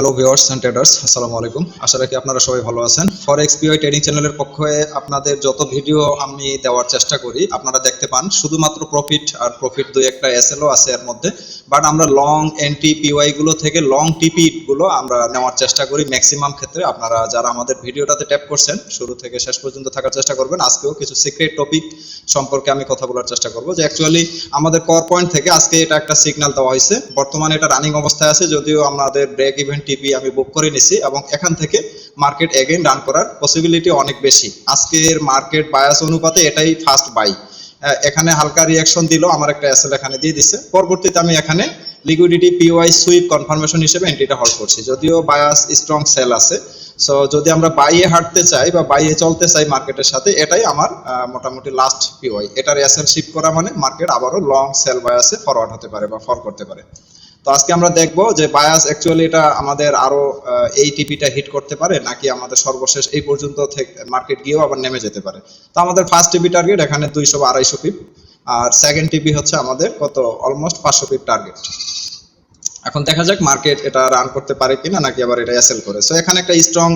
Hello viewers and traders, আসসালামু আলাইকুম। আশা রাখি আপনারা সবাই ভালো আছেন। ফরেক্স পিওয়াই ট্রেডিং চ্যানেলের পক্ষে আপনাদের যত ভিডিও আমি দেওয়ার চেষ্টা করি আপনারা দেখতে পান, শুধুমাত্র প্রফিট আর প্রফিট দুই একটা এসএলও আছে এর মধ্যে। বাট আমরা লং এন্ট্রি পিওয়াই গুলো থেকে লং টিপি গুলো আমরা নেওয়ার চেষ্টা করি ম্যাক্সিমাম ক্ষেত্রে। আপনারা যারা আমাদের ভিডিওটাতে ট্যাপ করছেন শুরু থেকে শেষ পর্যন্ত থাকার চেষ্টা করবেন। আজকেও কিছু সিক্রেট টপিক সম্পর্কে আমি কথা বলার চেষ্টা করব, যে অ্যাকচুয়ালি আমাদের কর পয়েন্ট থেকে আজকে এটা একটা সিগন্যাল দেওয়া হয়েছে। বর্তমানে এটা রানিং অবস্থায় আছে, যদিও আমাদের ব্রেক ইভেন টিপি আমি বুক করে নিছি এবং এখান থেকে মার্কেট এগেইন রান করার পসিবিলিটি অনেক বেশি। আজকের মার্কেট বায়াস অনুপাতে এটাই ফার্স্ট বাই। এখানে হালকা রিয়াকশন দিল, আমার একটা এসএল এখানে দিয়ে দিছে। পরবর্তীতে আমি এখানে লিকুইডিটি পিওয়াই সুইপ কনফার্মেশন হিসেবে এন্ট্রিটা হোল্ড করছি, যদিও বায়াস স্ট্রং সেল আছে। সো যদি আমরা বাইয়ে হাঁটতে চাই বা বাইয়ে চলতে চাই মার্কেটের সাথে, এটাই আমার মোটামুটি লাস্ট পিওয়াই। এটার এসএল শিফট করা মানে মার্কেট আবারও লং সেল বায়াসে ফরওয়ার্ড হতে পারে বা ফল করতে পারে। তো আজকে আমরা দেখবো যে বায়াস অ্যাকচুয়ালি এটা আমাদের আরো এই টিপিটা হিট করতে পারে নাকি আমাদের সর্বশেষ এই পর্যন্ত থেকে মার্কেট গিয়েও আবার নেমে যেতে পারে। তো আমাদের ফার্স্ট টিপি টার্গেট এখানে 200 বা 250 পিপ, আর সেকেন্ড টিপি হচ্ছে আমাদের কত অলমোস্ট 500 পিপ টার্গেট। এখন দেখা যাক মার্কেট এটা রান করতে পারে কিনা নাকি আবার এটা এসএল করে। সো এখানে একটা স্ট্রং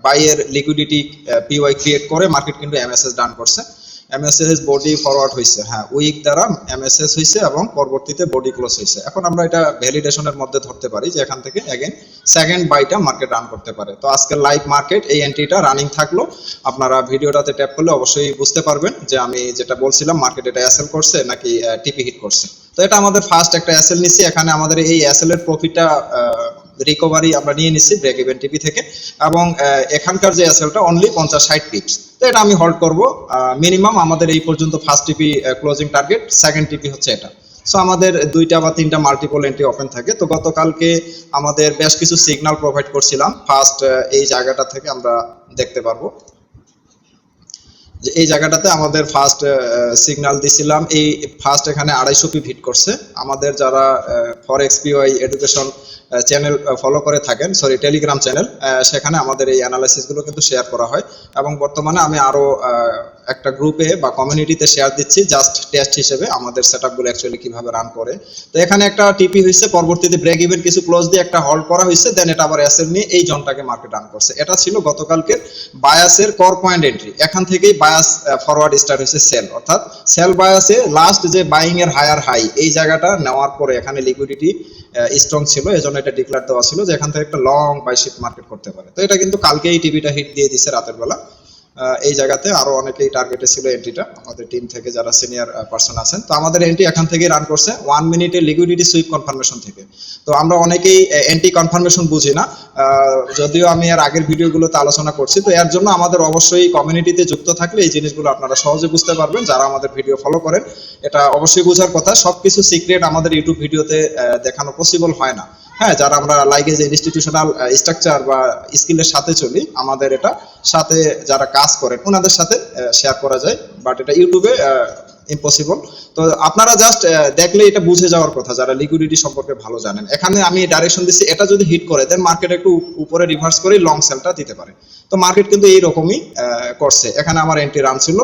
বাইয়ের লিকুইডিটি পিওয়াই ক্রিয়েট করে মার্কেট কিন্তু এমএসএস ডান করছে। এমএসএস বডি ফরওয়ার্ড হয়েছে, হ্যাঁ উইক দ্বারা এমএসএস হয়েছে এবং পরবর্তীতে বডি ক্লোজ হয়েছে। এখন আমরা এটা ভ্যালিডেশনের মধ্যে ধরতে পারি যে এখান থেকে এগেন সেকেন্ড বাইটা মার্কেট রান করতে পারে। তো আজকের লাইভ মার্কেট এই এন্ট্রিটা রানিং থাকলো। আপনারা ভিডিওটাতে ট্যাপ করলে অবশ্যই বুঝতে পারবেন যে আমি যেটা বলছিলাম মার্কেট এটা এসএল করছে নাকি টিপি হিট করছে। তো এটা আমাদের ফার্স্ট একটা এসএল নিছি। এখানে আমাদের এই এসএল এর প্রফিটটা রিকভারি আমরা নিয়ে নিচ্ছি ব্রেক ইভেন টিপি থেকে, এবং এখানকার যে এসএলটা অনলি 50-60 পিপস। তো এটা আমি হোল্ড করব মিনিমাম। আমাদের এই পর্যন্ত ফার্স্ট টিপি ক্লোজিং টার্গেট, সেকেন্ড টিপি হচ্ছে এটা। সো আমাদের 2টা বা 3টা মাল্টিপল এন্ট্রি ওপেন থাকে। তো গতকালকে আমাদের বেশ কিছু সিগন্যাল প্রোভাইড করছিলাম। ফার্স্ট এই জায়গাটা থেকে আমরা দেখতে পারবো যে এই জায়গাটাতে আমাদের ফার্স্ট সিগন্যাল দিছিলাম। এই ফার্স্ট এখানে 250 পিপ হিট করছে। আমাদের যারা ফরেক্স পিওয়াই এডুকেশন চ্যানেল ফলো করে থাকেন, সরি টেলিগ্রাম চ্যানেল, সেখানে আমাদের এই অ্যানালাইসিসগুলো কিন্তু শেয়ার করা হয় এবং বর্তমানে আমি আরো একটা গ্রুপে বা কমিউনিটিতে শেয়ার দিচ্ছি জাস্ট টেস্ট হিসেবে আমাদের সেটআপগুলো অ্যাকচুয়ালি কিভাবে রান করে। তো এখানে একটা টিপি হয়েছে, পরবর্তীতে ব্রেক ইভেন কিছু ক্লোজ দিয়ে একটা হোল্ড করা হয়েছে, দেন এটা আবার এসএল নিয়ে এই জোনটাকে মার্কেট রান করছে। এটা ছিল গতকালকের বায়াসের কর পয়েন্ট এন্ট্রি। এখান থেকেই বায়াস ফরওয়ার্ড স্টার্ট হয়েছে সেল, অর্থাৎ সেল বায়াসে লাস্ট যে বাইং এর হায়ার হাই এই জায়গাটা নেওয়ার পরে এখানে লিকুইডিটি স্ট্রং ছিল, এজন্য এটা ডিক্লেয়ার দেওয়া ছিল যে এখান থেকে একটা লং বাই শিফট মার্কেট করতে পারে। তো এটা কিন্তু কালকে এই টিভিটা হিট দিয়ে দিছে রাতের বেলা। এই জায়গাতে আরো অনেকেই টার্গেটে ছিল এন্ট্রিটা, আমাদের টিম থেকে যারা সিনিয়র পারসন আছেন। তো আমাদের এন্ট্রি এখান থেকে রান করছে 1 মিনিটে লিকুইডিটি সুইপ কনফার্মেশন থেকে। তো আমরা অনেকেই এন্ট্রি কনফার্মেশন বুঝি না, যদিও আমি এর আগের ভিডিওগুলোতে আলোচনা করছি। তো এর জন্য আমাদের অবশ্যই কমিউনিটিতে যুক্ত থাকলে এই জিনিসগুলো আপনারা সহজে বুঝতে পারবেন। যারা আমাদের ভিডিও ফলো করেন এটা অবশ্যই বোঝার কথা, সবকিছু সিক্রেট আমাদের ইউটিউব ভিডিওতে দেখানো পসিবল হয় না। হ্যাঁ, যারা আমরা লাইক যে ইনস্টিটিউশনাল স্ট্রাকচার বা স্কিলের সাথে চলি, আমাদের এটা সাথে যারা কাজ করেন ওনাদের সাথে শেয়ার করা যায়, বাট এটা ইউটিউবে ইম্পসিবল। তো আপনারা জাস্ট দেখলে এটা বুঝে যাওয়ার কথা যারা লিকুইডিটি সম্পর্কে ভালো জানেন। এখানে আমি ডাইরেকশন দিচ্ছি, এটা যদি হিট করে দেন মার্কেট একটু উপরে রিভার্স করে লং সেলটা দিতে পারে। তো মার্কেট কিন্তু এইরকমই করছে। এখানে আমার এন্ট্রি রান ছিল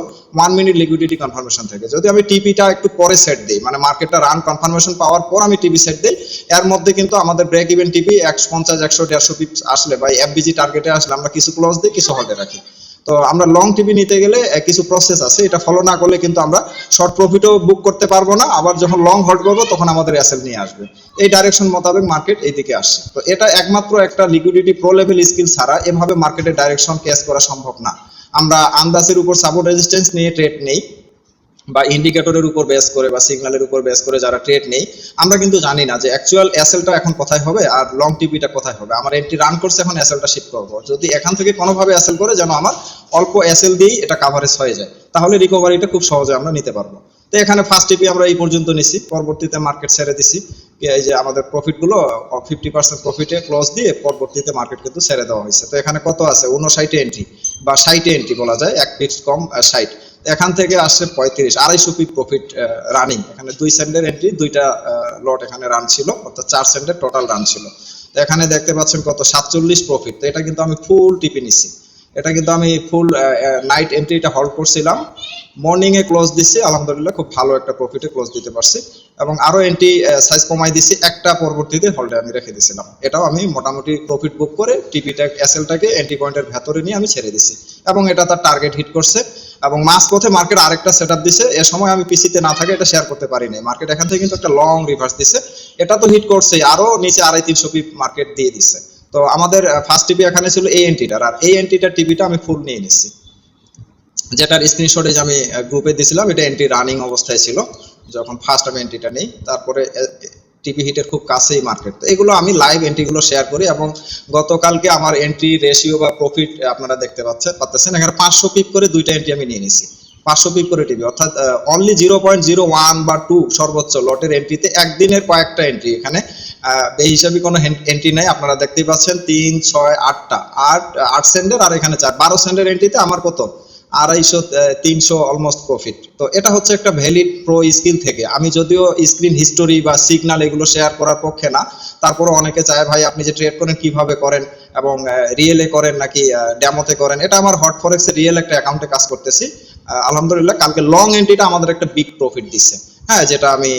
1 মিনিট লিকুইডিটি কনফার্মেশন থেকে। যদি আমি টিপিটা একটু পরে সেট দিই, মানে মার্কেটটা রান কনফার্মেশন পাওয়ার পর আমি টিপি সেট দিই, এর মধ্যে কিন্তু আমাদের ব্রেক ইভেন টিপি 150, 100, 150 পিপস আসলে বা এফবিজি টার্গেটে আসলে আমরা কিছু ক্লোজ দিই, কিছু হোল্ডে রাখি। তো আমরা লং টিপি নিতে গেলে কিছু প্রসেস আছে, এটা ফলো না করলে কিন্তু আমরা শর্ট প্রফিটও বুক করতে পারবো না, আবার যখন লং হোল্ড করবো তখন আমাদের এসএল নিয়ে আসবে। এই ডাইরেকশন মোতাবেক মার্কেট এইদিকে আসছে। তো এটা একমাত্র একটা লিকুইডিটি প্রো লেভেল স্কিল ছাড়া এভাবে মার্কেটের ডাইরেকশন ক্যাচ করা সম্ভব না। আমরা আন্দাজের উপর সাপোর্ট রেজিস্ট্যান্স নিয়ে ট্রেড নেই বা ইন্ডিকেটরের উপর বেস করে বা সিগন্যালের উপর বেস করে যারা ট্রেড নেই, আমরা কিন্তু জানি না যে অ্যাকচুয়াল এসএলটা এখন কোথায় হবে আর লং টিপিটা কোথায় হবে। আমার এন্ট্রি রান করছে, এখন এসএলটা শিফট করবো। যদি এখান থেকে কোনোভাবে এসএল করে যেন আমার অল্প এসএল দিয়েই এটা কাভারেজ হয়ে যায়, তাহলে রিকভারিটা খুব সহজে আমরা নিতে পারবো। তো এখানে ফার্স্ট টিপি আমরা এই পর্যন্ত নিছি, পরবর্তীতে মার্কেট ছেড়ে দিছি। এই যে আমাদের প্রফিটগুলো 50% প্রফিটে ক্লোজ দিয়ে পরবর্তীতে মার্কেট কিন্তু ছেড়ে দেওয়া হয়েছে। তো এখানে কত আছে 59 এন্ট্রি বা 60 এন্ট্রি বলা যায়, 1 পিপস কম 60। এখান থেকে আসছে 35, 250 পিপ প্রফিট রানিং। এখানে 2 সেন্টের এন্ট্রি, 2টা লট এখানে রান ছিল, অর্থাৎ 4 সেন্টের টোটাল রান ছিল। তো এখানে দেখতে পাচ্ছেন কত 47 প্রফিট। তো এটা কিন্তু আমি ফুল টিপি নিছি, এটা কিন্তু আমি ফুল নাইট এন্ট্রিটা হোল্ড করছিলাম, মর্নিং এ ক্লোজ দিচ্ছি, আলহামদুলিল্লাহ খুব ভালো একটা প্রফিটে ক্লোজ দিতে পারছি এবং আরো এন্ট্রি সাইজ কমাই দিছি, একটা পরবর্তীতে হোল্ডে আমি রেখে দিয়েছিলাম। এটাও আমি মোটামুটি প্রফিট বুক করে টিপিটা এসএলটাকে এন্ট্রি পয়েন্টের ভেতরে নিয়ে আমি ছেড়ে দিছি এবং এটা তার টার্গেট হিট করছে। এবং মাঝপথে মার্কেট আরেকটা সেটআপ দিছে, এ সময় আমি পিসিতে না থাকে এটা শেয়ার করতে পারি নাই। মার্কেট এখান থেকে কিন্তু একটা লং রিভার্স দিছে, এটা তো হিট করছে, আরো নিচে 250-300 পিপ মার্কেট দিয়ে দিছে। তো আমাদের ফার্স্ট টিপি এখানে ছিল এই এন্ট্রিটার, আর এই এন্ট্রিটার টিপিটা আমি ফুল নিয়ে নিছি, যেটার স্ক্রিনশটে আমি গ্রুপে দিয়েছিলাম। এটা এন্ট্রি রানিং অবস্থায় ছিল যখন ফার্স্ট আমি এন্ট্রিটা নেই, তারপরে টিপি হিটের খুব কাছেই মার্কেট। তো এগুলো আমি লাইভ এন্ট্রিগুলো শেয়ার করি এবং গতকালকে আমার এন্ট্রি রেশিও বা প্রফিট আপনারা দেখতে পাচ্ছেন এখানে 500 পিপ করে দুইটা এন্ট্রি আমি নিয়ে নিছি, 500 পিপ করে টিপি, অর্থাৎ অনলি 0.01 বা 2 সর্বোচ্চ লটের এন্ট্রিতে একদিনের কয়েকটা এন্ট্রি। এখানে বেহিসাবি কোনো এন্ট্রি নাই, আপনারা দেখতেই পাচ্ছেন 3, 6, 8টা 8 সেন্টের, আর এখানে 12 সেন্টের এন্ট্রিতে আমার কত 250-300 অলমোস্ট প্রফিট। তো এটা হচ্ছে একটা ভ্যালিড প্রো স্কিল থেকে। আমি যদিও স্ক্রিন হিস্টোরি বা সিগন্যাল এগুলো শেয়ার করার পক্ষে না, তারপরও অনেকে চায় ভাই আপনি যে ট্রেড করেন কিভাবে করেন এবং রিয়েলে করেন নাকি ডেমোতে করেন। এটা আমার হট ফরেক্স এর রিয়েল একটা অ্যাকাউন্টে কাজ করতেছি। আলহামদুলিল্লাহ কালকে লং এন্ট্রিটা আমাদের একটা বিগ প্রফিট দিচ্ছে, হ্যাঁ, যেটা আমি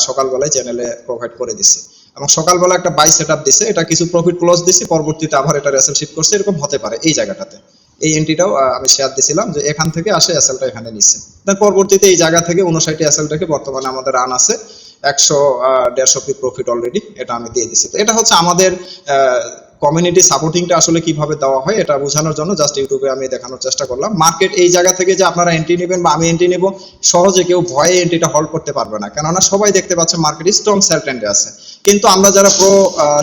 সকালবেলায় চ্যানেলে প্রোভাইড করে দিছি। এবং সকালবেলা একটা বাই সেটআপ দিছে, এটা কিছু প্রফিট ক্লোজ দিছি, পরবর্তীতে আবার এটা রেসেল শিফট করছে, এরকম হতে পারে এই জায়গাটাতে। এই এন্ট্রিটাও আমি শেয়ার দিছিলাম যে এখান থেকে আসে এসএলটা এখানে নিচ্ছে, তার পরবর্তীতে এই জায়গা থেকে 59 এসএলটাকে বর্তমানে আমাদের রান আছে 100-150 পিপ প্রফিট অলরেডি, এটা আমি দিয়ে দিছি। তো এটা হচ্ছে আমাদের কমিউনিটি সাপোর্টিংটা আসলে কিভাবে দেওয়া হয় এটা বোঝানোর জন্য জাস্ট ইউটিউবে আমি দেখানোর চেষ্টা করলাম। মার্কেট এই জায়গা থেকে যে আপনারা এন্ট্রি নেবেন বা আমি এন্ট্রি নেব, সহজে কেউ ভয়ে এন্ট্রিটা হোল্ড করতে পারবে না, কেননা সবাই দেখতে পাচ্ছে মার্কেট স্ট্রং সেল ট্রেন্ডে আছে। কিন্তু আমরা যারা প্রো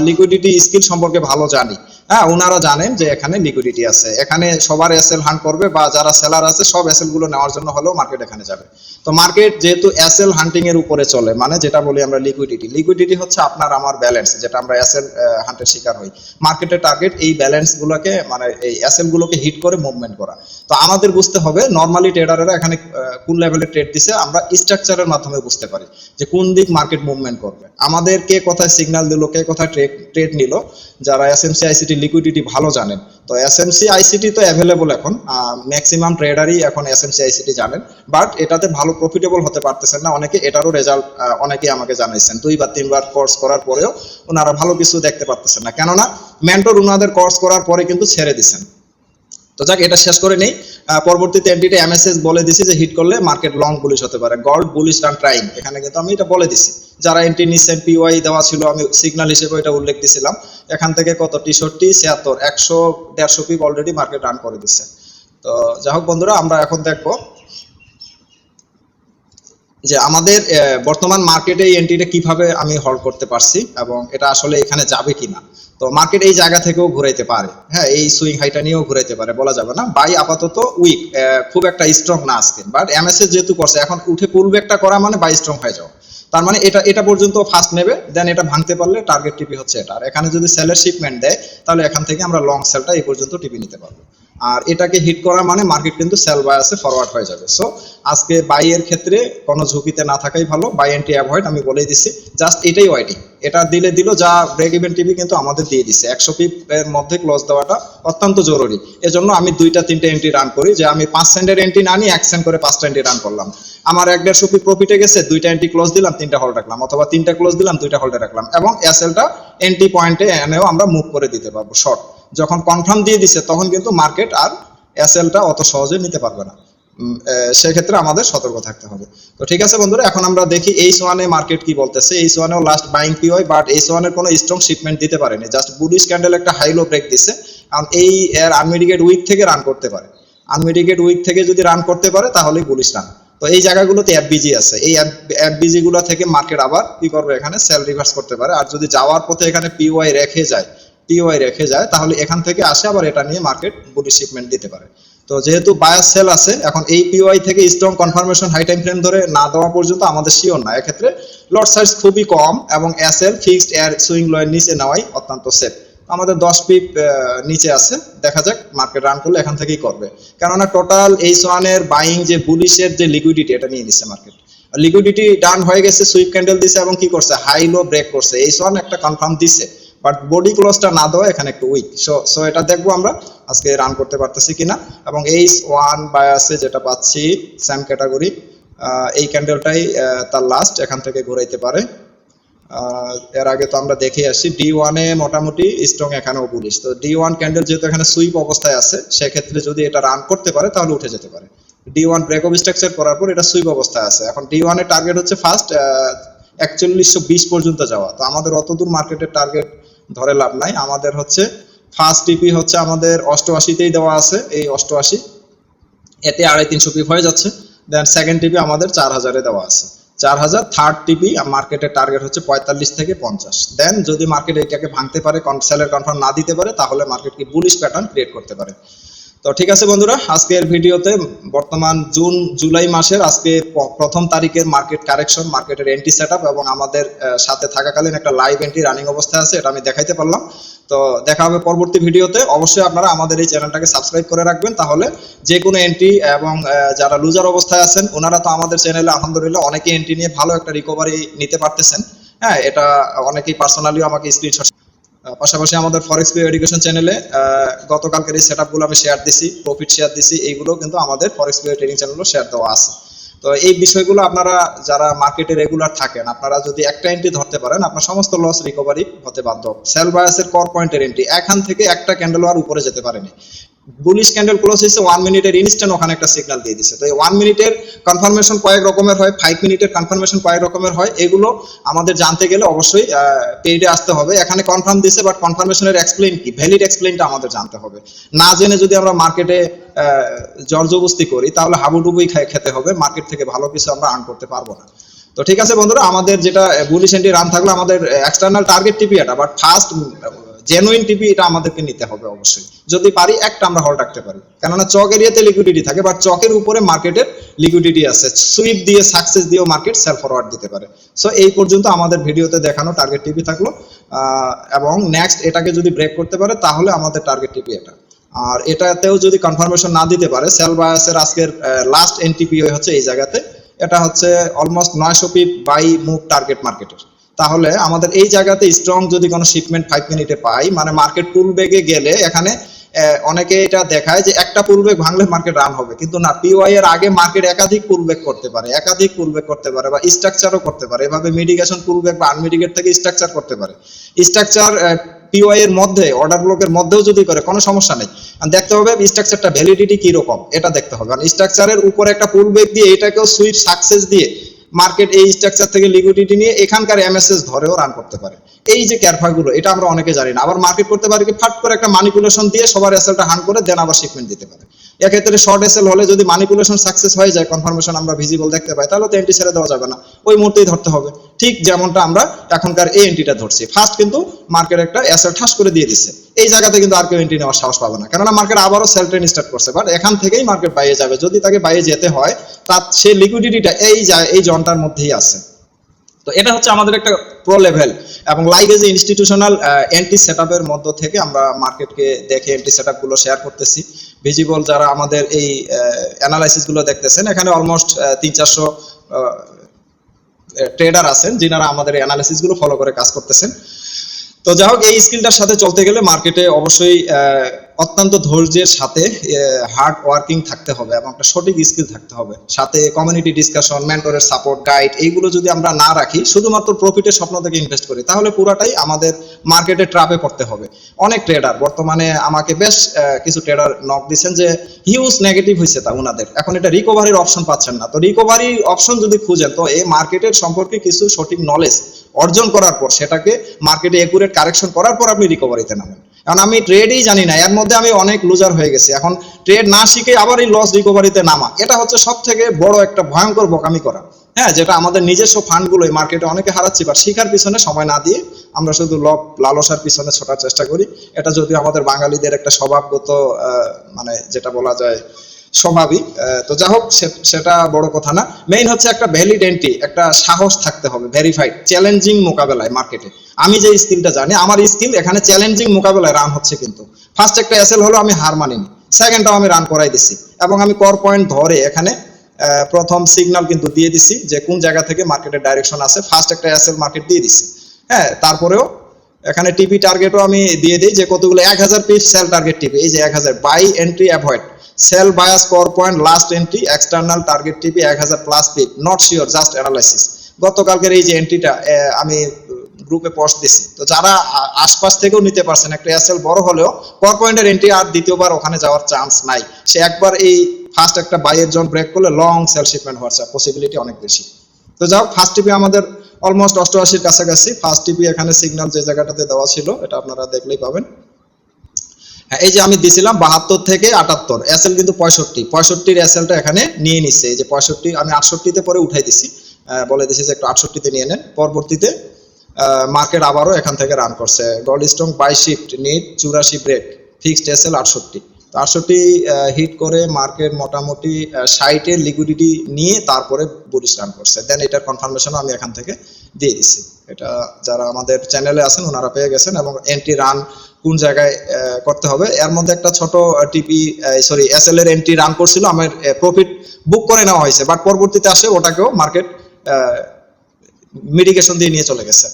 লিকুইডিটি স্কিল সম্পর্কে ভালো জানি, হ্যাঁ, ওনারা জানেন যে এখানে লিকুইডিটি আছে, এখানে সবার এসএল হান্ট করবে বা যারা সেলার আছে সব এসএল গুলো নেওয়ার জন্য হলেও মার্কেট এখানে যাবে। তো মার্কেট যেহেতু এসএল হান্টিং এর উপরে চলে, মানে যেটা বলি আমরা লিকুইডিটি হচ্ছে আপনার আমার ব্যালেন্স, যেটা আমরা এসএল হান্টের শিকার হই। মার্কেটের টার্গেট এই ব্যালেন্স গুলোকে, মানে এই এসএল গুলোকে হিট করে মুভমেন্ট করা। তো আমাদের বুঝতে হবে নরমালি ট্রেডারেরা এখানে কোন লেভেলে ট্রেড দিছে, আমরা স্ট্রাকচারের মাধ্যমে বুঝতে পারি যে কোন দিক মার্কেট মুভমেন্ট করবে। আমাদের কে কোথায় সিগন্যাল দিল, কে কোথায় ট্রেড নিল, যারা এসএমসি আইসিটি লিকুইডিটি ভালো জানেন। তো এসএমসি আইসিটি তো অ্যাভেলেবল এখন, ম্যাক্সিমাম ট্রেডারই এখন এসএমসি আইসিটি জানেন, বাট এটাতে ভালো প্রফিটেবল হতে পারতেছেন না অনেকে। এটারও রেজাল্ট অনেকেই আমাকে জানাইছেন, 2 বা 3 বার কোর্স করার পরেও ওনারা ভালো কিছু দেখতে পারতেছেন না, কেননা মেন্টর ওনাদের কোর্স করার পরে কিন্তু ছেড়ে দিচ্ছেন। তো যাক, এটা শেষ করে নেই। পরবর্তীতে এন্ট্রিটা এমএসএস বলে দিছি যে হিট করলে মার্কেট লং বুলিশ হতে পারে, গল্ড বুলিশ রান ট্রাইং, এখানে কিন্তু আমি এটা বলে দিছি। যারা এন্ট্রি নিচ্ছেন পিওয়াই দেওয়া ছিল, আমি সিগন্যাল হিসেবে এটা উল্লেখ দিছিলাম। এখান থেকে কত 63, 76, 100-150 পিপ অলরেডি মার্কেট রান করে দিচ্ছে। তো যাই হোক বন্ধুরা, আমরা এখন দেখবো যে আমাদের বর্তমান মার্কেটে এই এন্ট্রিটা কিভাবে আমি হোল্ড করতে পারছি এবং এটা আসলে এখানে যাবে কিনা। তো মার্কেট এই জায়গা থেকেও ঘুরাইতে পারে, হ্যাঁ, এই সুইং হাইটা নিয়েও ঘুরাইতে পারে, বলা যাবে না। বাই আপাতত উইক, খুব একটা স্ট্রং না আজকে, বাট এমএসএস যেহেতু করছে, এখন উঠে পুল ব্যাকটা করা মানে বাই স্ট্রং হয়ে যাও। তার মানে এটা পর্যন্ত ফার্স্ট নেবে, দেন এটা ভাঙতে পারলে টার্গেট টিপি হচ্ছে এটা। আর এখানে যদি সেলের শিপমেন্ট দেয়, তাহলে এখান থেকে আমরা লং সেলটা এই পর্যন্ত টিপি নিতে পারবো। আর এটাকে হিট করা মানে মার্কেট কিন্তু সেল বায়াসে ফরওয়ার্ড হয়ে যাবে। সো আজকে বাই এর ক্ষেত্রে কোনো ঝুঁকিতে না থাকাই ভালো, বাই এন্ট্রি অ্যাভয়েড, আমি বলেই দিচ্ছি। জাস্ট এটাই ওয়াইটিং, এটা দিল যা ব্রেক ইভেন টিভি কিন্তু আমাদের দিয়ে দিচ্ছে। 100 পিপ এর মধ্যে ক্লোজ দেওয়াটা অত্যন্ত জরুরি। এজন্য আমি 2-3টে এন্ট্রি রান করি, যে আমি 5 সেন্টের এন্ট্রি না নিয়ে 1 সেন্ট করে 5টা এন্ট্রি রান করলাম। আমার 1-150 পিপ প্রফিটে গেছে, 2টা এন্ট্রি ক্লোজ দিলাম, 3টা হোল্ড রাখলাম, অথবা 3টা ক্লোজ দিলাম, 2টা হোল্ডে রাখলাম, এবং এসএলটা এন্ট্রি পয়েন্টে এনেও আমরা মুভ করে দিতে পারবো শর্ট। যখন কনফার্ম দিয়ে দিচ্ছে তখন কিন্তু মার্কেট আর এসএলটা অত সহজে নিতে পারবে না, সেক্ষেত্রে আমাদের সতর্ক থাকতে হবে। তো ঠিক আছে বন্ধুরা, এখন আমরা দেখি H1 এ মার্কেট কি বলতেছে। H1 এও লাস্ট বাইং পিওই, বাট H1 এর কোনো স্ট্রং শিপমেন্ট দিতে পারেনি, জাস্ট বুলিশ ক্যান্ডেল একটা হাই লো ব্রেক দিছে। কারণ এই এর আনমিটিগেট উইক থেকে রান করতে পারে, আনমিটিগেট উইক থেকে যদি রান করতে পারে তাহলে বুলিশ রান। তো এই জায়গাগুলোতে এফবিজি আছে, এই এফবিজি গুলো থেকে মার্কেট আবার কি করবে, এখানে সেল রিভার্স করতে পারে। আর যদি যাওয়ার পথে এখানে পিওয়াই রেখে যায় তাহলে এখান থেকে আসে আবার এটা নিয়ে মার্কেট বুলিশ শিপমেন্ট দিতে পারে। তো যেহেতু বায়াস সেল আছে, এখন এই পিওয়াই থেকে strong confirmation high time frame ধরে না দেওয়া পর্যন্ত আমাদের শিওর না। এক্ষেত্রে লট সাইজ খুবই কম এবং এসএল ফিক্সড এর সুইং লোয়ের নিচে নেওয়াই অত্যন্ত সেফ। আমাদের 10 পিপ নিচে আছে, দেখা যাক মার্কেট রান করলে এখান থেকেই করবে, কেননা টোটাল H1 এর বাইং যে বুলিশের যে লিকুইডিটি এটা নিয়ে নিচ্ছে মার্কেট। লিকুইডিটি ডান হয়ে গেছে, সুইপ ক্যান্ডেল দিছে এবং কি করছে, হাই লো ব্রেক করছে। H1 একটা কনফার্ম দিছে, বাট বডি ক্লোজটা না দেওয়া এখানে একটু উইক। সো এটা দেখবো আমরা আজকে রান করতে পারতেছি কিনা। এবং H1 বায়াসে যেটা পাচ্ছি সেম ক্যাটাগরি এই ক্যান্ডেলটাই তার লাস্ট, এখান থেকে ঘুরাইতে পারে। এর আগে তো আমরা দেখে আসছি D1 এ মোটামুটি স্ট্রং, এখানেও বুলিশ। তো D1 ক্যান্ডেল যেহেতু এখানে সুইপ অবস্থায় আছে, সেক্ষেত্রে যদি এটা রান করতে পারে তাহলে উঠে যেতে পারে। D1 ব্রেক অফ স্ট্রাকচার করার পর এটা সুইপ অবস্থায় আছে। এখন D1 এর টার্গেট হচ্ছে ফার্স্ট 4120 পর্যন্ত যাওয়া। তো আমাদের অতদূর মার্কেটের টার্গেট ধরে লাভ নাই, আমাদের হচ্ছে ফার্স্ট টিপি হচ্ছে আমাদের 88তেই দেওয়া আছে, এই 88 এতে 350 পিপ হয়ে যাচ্ছে। দেন সেকেন্ড টিপি আমাদের 4000 এ দেওয়া আছে, 4000। থার্ড টিপি মার্কেটের টার্গেট হচ্ছে 45 থেকে 50। দেন যদি মার্কেট এটাকে ভাঙতে পারে, সেলের কনফার্ম না দিতে পারে, তাহলে মার্কেট কি বুলিশ প্যাটার্ন ক্রিয়েট করতে পারে। তো ঠিক আছে বন্ধুরা, আজকের ভিডিওতে বর্তমান জুলাই মাসের আজকে প্রথম তারিখের মার্কেট কারেকশন, মার্কেটের এন্ট্রি সেটআপ এবং আমাদের সাথে থাকাকালীন একটা লাইভ এন্ট্রি রানিং অবস্থায় আছে, এটা আমি দেখাইতে পারলাম। তো দেখা হবে পরবর্তী ভিডিওতে। অবশ্যই আপনারা আমাদের এই চ্যানেলটাকে সাবস্ক্রাইব করে রাখবেন, তাহলে যে কোনো এন্ট্রি এবং যারা লুজার অবস্থায় আছেন ওনারা তো আমাদের চ্যানেলে আলহামদুলিল্লাহ অনেকেই এন্ট্রি নিয়ে ভালো একটা রিকভারি নিতে পারতেছেন। হ্যাঁ, এটা অনেকেই পার্সোনালিও আমাকে স্ক্রিনশট। পাশাপাশি আমাদের ফরেক্স পিও এডুকেশন চ্যানেলে গতকালকের এই সেটআপগুলো আমি শেয়ার দিছি, প্রফিট শেয়ার দিছি, এইগুলো কিন্তু আমাদের ফরেক্স পিও ট্রেডিং চ্যানেলে শেয়ার দেওয়া আছে। তো এই বিষয়গুলো আপনারা যারা মার্কেটে রেগুলার থাকেন, আপনারা যদি একটা এন্ট্রি ধরতে পারেন, আপনার সমস্ত লস রিকভারি হতে বাধ্য। সেল বায়াসের কর পয়েন্টের এন্ট্রি এখান থেকে একটা ক্যান্ডেল আর উপরে যেতে পারেনি। বুলিশ ক্যান্ডেল ক্লোজ হয়েছে 1 মিনিটের ইনস্ট্যান্ট, ওখানে একটা সিগন্যাল দিয়ে দিচ্ছে। তো এই 1 মিনিটের কনফার্মেশন কয়েক রকমের হয়, 5 মিনিটের কনফার্মেশন কয়েক রকমের হয়, এগুলো আমাদের জানতে গেলে অবশ্যই পেইডে আসতে হবে। এখানে কনফার্ম দিছে, বাট কনফার্মেশনের এক্সপ্লেইন কি, ভ্যালিড এক্সপ্লেইনটা আমাদের জানতে হবে। না জেনে যদি আমরা মার্কেটে জর্জবস্তি করি, তাহলে হাবুডুবুই খেতে হবে, মার্কেট থেকে ভালো কিছু আমরা আর্ন করতে পারবো না। তো ঠিক আছে বন্ধুরা, আমাদের যেটা বুলিশ এন্ট্রি রান থাকলে আমাদের এক্সটার্নাল টার্গেট টিপি এটা, বাট ফার্স্ট জেনুইন টিপি এটা আমাদেরকে নিতে হবে অবশ্যই। যদি পারি একটা আমরা হল রাখতে পারি, কেননা চক এরিয়াতে লিকুইডিটি থাকে, বাট চকের উপরে মার্কেটের লিকুইডিটি আছে, সুইপ দিয়ে সাকসেস দিয়েও মার্কেট সেল ফরওয়ার্ড দিতে পারে। সো এই পর্যন্ত আমাদের ভিডিওতে দেখানো টার্গেট টিপি থাকলো, এবং নেক্সট এটাকে যদি ব্রেক করতে পারে তাহলে আমাদের টার্গেট টিপি এটা। আর এটাতেও যদি কনফার্মেশন না দিতে পারে, সেল বায়াসের আজকের লাস্ট এনটিপি হচ্ছে এই জায়গাতে, এটা হচ্ছে অলমোস্ট 900 পিপ বাই মুভ টার্গেট মার্কেটের। তাহলে আমাদের এই জায়গাতে স্ট্রং যদি কোনো শিপমেন্ট 5 মিনিটে পাই, মানে মার্কেট পুল ব্যাগে গেলে, এখানে অনেকে এটা দেখায় যে একটা পুল ব্যাগ ভাঙলে মার্কেট রান হবে, কিন্তু না, পিওয়াই এর আগে মার্কেট একাধিক পুল ব্যাগ করতে পারে, একাধিক পুল ব্যাগ করতে পারে, বা স্ট্রাকচারও করতে পারে। এভাবে মিডিগেশন পুল ব্যাগ বা আনমিডিগেট থেকে স্ট্রাকচার করতে পারে। স্ট্রাকচার পিওয়াই এর মধ্যে, অর্ডার ব্লকের মধ্যেও যদি করে কোনো সমস্যা নেই, দেখতে হবে স্ট্রাকচারটা ভ্যালিডিটি কি রকম, এটা দেখতে হবে। কারণ স্ট্রাকচারের উপরে একটা পুল ব্যাগ দিয়ে এটাকেও সুইপ সাকসেস দিয়ে মার্কেট এই স্ট্রাকচার থেকে লিকুইডিটি নিয়ে এখানকার এমএসএস ধরেও রান করতে পারে। এই যে ক্যারফাগুলো, এটা আমরা অনেকে জানি না। আবার মার্কেট করতে পারে কি, ফাট করে একটা ম্যানিপুলেশন দিয়ে সবার এসএলটা হান্ড করে দেন আবার শিপমেন্ট দিতে পারে। এক্ষেত্রে শর্ট এসএল হলে যদি ম্যানিপুলেশন সাকসেস হয়ে যায়, কনফার্মেশন আমরা ভিজিবল দেখতে পাই, তাহলে তো এন্ট্রি ছেড়ে দেওয়া যাবে না, ওই মুহূর্তেই ধরতে হবে। ঠিক যেমনটা আমরা এখনকার এই এন্ট্রিটা ধরছি, ফার্স্ট কিন্তু মার্কেট একটা এসএল ঠাস করে দিয়ে দিচ্ছে, এই জায়গাতে কিন্তু আর কেউ এন্ট্রি নেওয়ার সাহস পাবে না, কেননা মার্কেট আবারও সেল ট্রেন স্টার্ট করছে। বাট এখান থেকেই মার্কেট বাইরে যাবে, যদি তাকে বাইরে যেতে হয়, তার সেই লিকুইডিটিটা এই জনটার মধ্যেই আছে। তো এটা হচ্ছে আমাদের একটা প্রো লেভেল, এবং লাইভ এজ ইনস্টিটিউশনাল এন্ট্রি সেটআপের মধ্য থেকে আমরা মার্কেটকে দেখে এন্ট্রি সেটআপ গুলো শেয়ার করতেছি। ভিজিবল যারা আমাদের এই অ্যানালাইসিস গুলো দেখতেছেন, এখানে অলমোস্ট 300-400 ট্রেডার আছেন যিনারা আমাদের অ্যানালাইসিস গুলো ফলো করে কাজ করতেছেন। তো যাই হোক, এই স্কিলটার সাথে চলতে গেলে মার্কেটে অবশ্যই অত্যন্ত ধৈর্যের সাথে হার্ড ওয়ার্কিং থাকতে হবে, এবং একটা সঠিক স্কিল থাকতে হবে। সাথে কমিউনিটি ডিসকাশন, মেন্টরের সাপোর্ট, গাইড, এইগুলো যদি আমরা না রাখি, শুধুমাত্র প্রফিটের স্বপ্ন থেকে ইনভেস্ট করি, তাহলে পুরাটাই আমাদের মার্কেটে ট্র্যাপে পড়তে হবে। অনেক ট্রেডার বর্তমানে আমাকে বেশ কিছু ট্রেডার নক দিচ্ছেন যে হিউজ নেগেটিভ হয়েছে তা ওনাদের, এখন এটা রিকভারির অপশন পাচ্ছেন না। তো রিকভারি অপশন যদি খুঁজেন, তো এই মার্কেটের সম্পর্কে কিছু সঠিক নলেজ অর্জন করার পর, সেটাকে মার্কেটে একুরেট কারেকশন করার পর আপনি রিকভারিতে নামেন। কারণ আমি ট্রেডই জানি না, এর মধ্যে আমি অনেক লুজার হয়ে গেছি। এখন ট্রেড না শিখে আবার এই লস রিকভারিতে নামা, এটা হচ্ছে সব থেকে বড় একটা ভয়ঙ্কর বোকামি করা। হ্যাঁ, যেটা আমাদের নিজস্ব ফান্ডগুলো মার্কেটে অনেকে হারাচ্ছি, বা শিখার পিছনে সময় না দিয়ে আমরা শুধু লালসার পিছনে ছোটার চেষ্টা করি। এটা যদিও আমাদের বাঙালিদের একটা স্বভাবগত মানে যেটা বলা যায় স্বভাবই। তো যাই হোক, সেটা বড় কথা না। মেইন হচ্ছে একটা ভ্যালিড এন্ট্রি, একটা সাহস থাকতে হবে, ভেরিফাইড চ্যালেঞ্জিং মোকাবেলায় মার্কেটে। আমি যে স্কিলটা জানি, আমার স্কিল এখানে চ্যালেঞ্জিং মোকাবেলায় রান হচ্ছে। কিন্তু ফার্স্ট একটা এসএল হলো, আমি হার মানিনি, সেকেন্ডটাও আমি রান করাই দিছি, এবং আমি কর পয়েন্ট ধরে এখানে প্রথম সিগন্যাল কিন্তু দিয়ে দিছি যে কোন জায়গা থেকে মার্কেটের ডাইরেকশন আছে। ফার্স্ট একটা এসএল মার্কেট দিয়ে দিছি, হ্যাঁ। তারপরেও এখানে টিপি টার্গেটও আমি দিয়ে দিই যে কতগুলো 1000 পিস সেল টার্গেট টিপি, এই যে 1000 by entry avoid sell bias power point last entry external target TP 1000 plus pip not sure just analysis. গতকালকের এই যে এন্ট্রিটা আমি গ্রুপে পোস্ট দিছি, তো যারা আশপাশ থেকেও নিতে পারছেন, একটা এসএল বড় হলেও পাওয়ার পয়েন্টের এন্ট্রি আর দ্বিতীয়বার ওখানে যাওয়ার চান্স নাই। সে একবার এই ফার্স্ট একটা বাইয়ের জোন ব্রেক করলে লং সেল শিপমেন্ট হওয়ার পসিবিলিটি অনেক বেশি। তো যাও, ফার্স্ট টিপি আমাদের অলমোস্ট 88 কাছাকাছি। ফার্স্ট টিপি এখানে সিগন্যাল যে জায়গাটাতে দেওয়া ছিল এটা আপনারা দেখলেই পাবেন। হ্যাঁ, এই যে আমি দিছিলাম 72 থেকে 78 এসএল কিন্তু 65 এসএলটা এখানে নিয়ে নিচ্ছে। এই যে 65 আমি 68তে পরে উঠাই দিছি, বলে দিছি যে একটু 68তে নিয়ে নেন। পরবর্তীতে মার্কেট আবারও এখান থেকে রান করছে। Gold strong buy shift net 84 break fixed SL 68। তো 68 হিট করে মার্কেট মোটামুটি 60 এর লিকুইডিটি নিয়ে তারপরে বুলিশ রান করছে। দেন এটার কনফার্মেশনও আমি এখান থেকে দিয়ে দিছি। এটা যারা আমাদের চ্যানেলে আছেন ওনারা পেয়ে গেছেন, এবং এন্ট্রি রান কোন জায়গায় করতে হবে এর মধ্যে একটা ছোট টিপি এসএল এর এন্ট্রি রান করছিল, আমার প্রফিট বুক করে নেওয়া হয়েছে, বাট পরবর্তীতে আসে ওটাকেও মার্কেট মিটিগেশন দিয়ে নিয়ে চলে গেছে।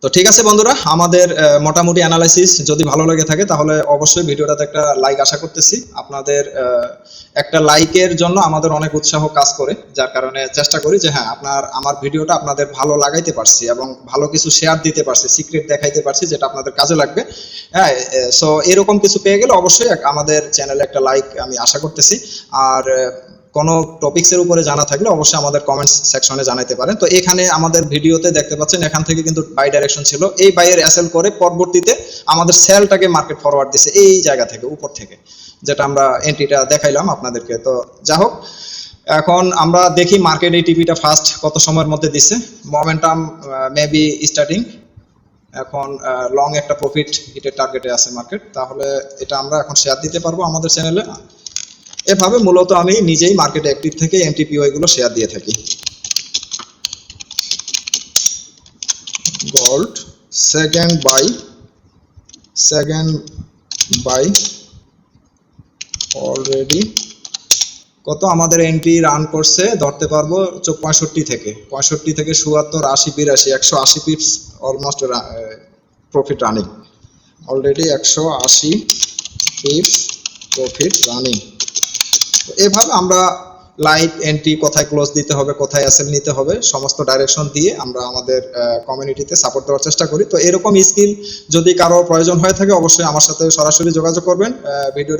তো ঠিক আছে বন্ধুরা, আমাদের মোটামুটি অ্যানালাইসিস যদি ভালো লেগে থাকে তাহলে অবশ্যই ভিডিওটাতে একটা লাইক আশা করতেছি। আপনাদের একটা লাইকের জন্য আমাদের অনেক উৎসাহ কাজ করে, যার কারণে চেষ্টা করি যে হ্যাঁ আমার ভিডিওটা আপনাদের ভালো লাগাইতে পারছি এবং ভালো কিছু শেয়ার দিতে পারছি, সিক্রেট দেখাইতে পারছি যেটা আপনাদের কাজে লাগবে। হ্যাঁ, সো এরকম কিছু পেয়ে গেলে অবশ্যই আমাদের চ্যানেলে একটা লাইক আমি আশা করতেছি। আর কোনো টপিক্সের উপরে জানা থাকলে অবশ্যই আমাদের কমেন্টস সেকশনে জানাতে পারেন। তো এখানে আমাদের ভিডিওতে দেখতে পাচ্ছেন এখান থেকে কিন্তু বাই ডাইরেকশন ছিল, এই বাইয়ের এসএল করে পরবর্তীতে আমাদের সেলটাকে মার্কেট ফরওয়ার্ড দিছে এই জায়গা থেকে, উপর থেকে, যেটা আমরা এন্ট্রিটা দেখাইলাম আপনাদেরকে। তো যা হোক, এখন আমরা দেখি মার্কেট এই টিপিটা ফার্স্ট কত সময়ের মধ্যে দিছে। মোমেন্টাম মেবি স্টার্টিং, এখন লং একটা প্রফিট হিটের টার্গেটে আছে মার্কেট, তাহলে এটা আমরা এখন শেয়ার দিতে পারবো আমাদের চ্যানেলে। এভাবে মূলত আমি নিজেই মার্কেট অ্যাক্টিভ থেকে এমটিপিও এগুলো শেয়ার দিয়ে থাকি। গোল্ড সেকেন্ড বাই অলরেডি কত আমাদের এন্ট্রি রান করছে ধরতে পারবো 65 থেকে 77 80 82 180 pips almost profit running already, 180 pips profit running. এভাবে আমরা লাইভ এন্ট্রি কোথায় ক্লোজ দিতে হবে, কোথায় এসএল নিতে হবে, সমস্ত ডাইরেকশন দিয়ে আমরা আমাদের কমিউনিটিতে সাপোর্ট দেওয়ার চেষ্টা করি। তো এরকম স্কিল যদি কারো প্রয়োজন হয়ে থাকে অবশ্যই আমার সাথে সরাসরি যোগাযোগ করবেন। ভিডিও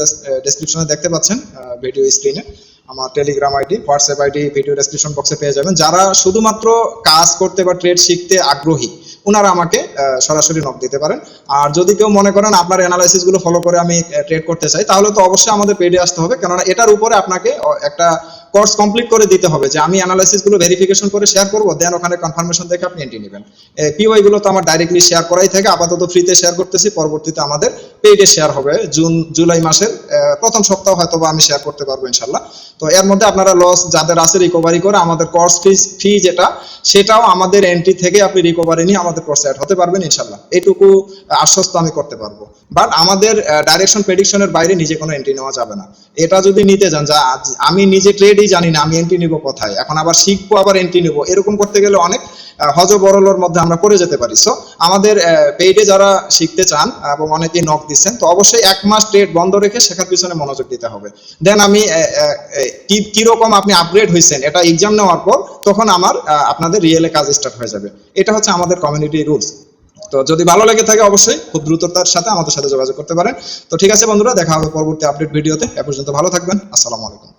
ডেসক্রিপশনে দেখতে পাচ্ছেন, ভিডিও স্ক্রিনে আমার Telegram ID, WhatsApp ID video description বক্সে পেয়ে যাবেন। যারা শুধুমাত্র কাজ করতে বা ট্রেড শিখতে আগ্রহী ওনারা আমাকে সরাসরি নক দিতে পারেন। আর যদি কেউ মনে করেন আপনার অ্যানালাইসিস গুলো ফলো করে আমি ট্রেড করতে চাই, তাহলে তো অবশ্যই আমাদের পেজে আসতে হবে, কেননা এটার উপরে আপনাকে একটা কোর্স কমপ্লিট করে দিতে হবে যে আমি অ্যানালাইসিস গুলো ভেরিফিকেশন করে শেয়ার করব, দেন ওখানে কনফার্মেশন দেখে আপনি এন্ট্রি নেবেন। পিওআই গুলো তো আমার ডাইরেক্টলি শেয়ার করাই থাকে, আপাতত ফ্রিতে শেয়ার করতেছি, পরবর্তীতে আমাদের পেজে শেয়ার হবে জুলাই মাসের প্রথম সপ্তাহ হয়তো বা আমি শেয়ার করতে পারবো ইনশাল্লাহ। তো এর মধ্যে আপনারা লস যাদের আছে রিকভারি করে আমাদের কোর্স ফি যেটা সেটাও আমাদের এন্ট্রি থেকে আপনি রিকভারি নিয়ে আমাদের কোর্সে অ্যাড হতে পারবেন ইনশাল্লাহ, এইটুকু আশ্বস্ত আমি করতে পারবো। বাট আমাদের ডাইরেকশন প্রেডিকশনের বাইরে নিজে কোনো এন্ট্রি নেওয়া যাবে না। এটা যদি নিতে যান যা আমি নিজে ট্রেডই জানি না আমি এন্ট্রি নিব কোথায়, এখন আবার শিখবো আবার এন্ট্রি নিব, এরকম করতে গেলে অনেক হজবরলর মধ্যে আমরা পড়ে যেতে পারি। সো আমাদের পেইডে যারা শিখতে চান এবং অনেকেই নক দিচ্ছেন, তো অবশ্যই 1 মাস ট্রেড বন্ধ রেখে শেখার পিছনে মনোযোগ দিতে হবে। দেন আমি কিরকম আপনি আপগ্রেড হয়েছেন এটা এক্সাম নেওয়ার পর তখন আমার আপনাদের রিয়েলে কাজ স্টার্ট হয়ে যাবে। এটা হচ্ছে আমাদের কমিউনিটি রুলস। তো যদি ভালো লেগে থাকে অবশ্যই খুব দ্রুততার সাথে আমাদের সাথে যোগাযোগ করতে পারেন। তো ঠিক আছে বন্ধুরা, দেখা হবে পরবর্তী আপডেট ভিডিওতে। এ পর্যন্ত ভালো থাকবেন। আসসালামু আলাইকুম।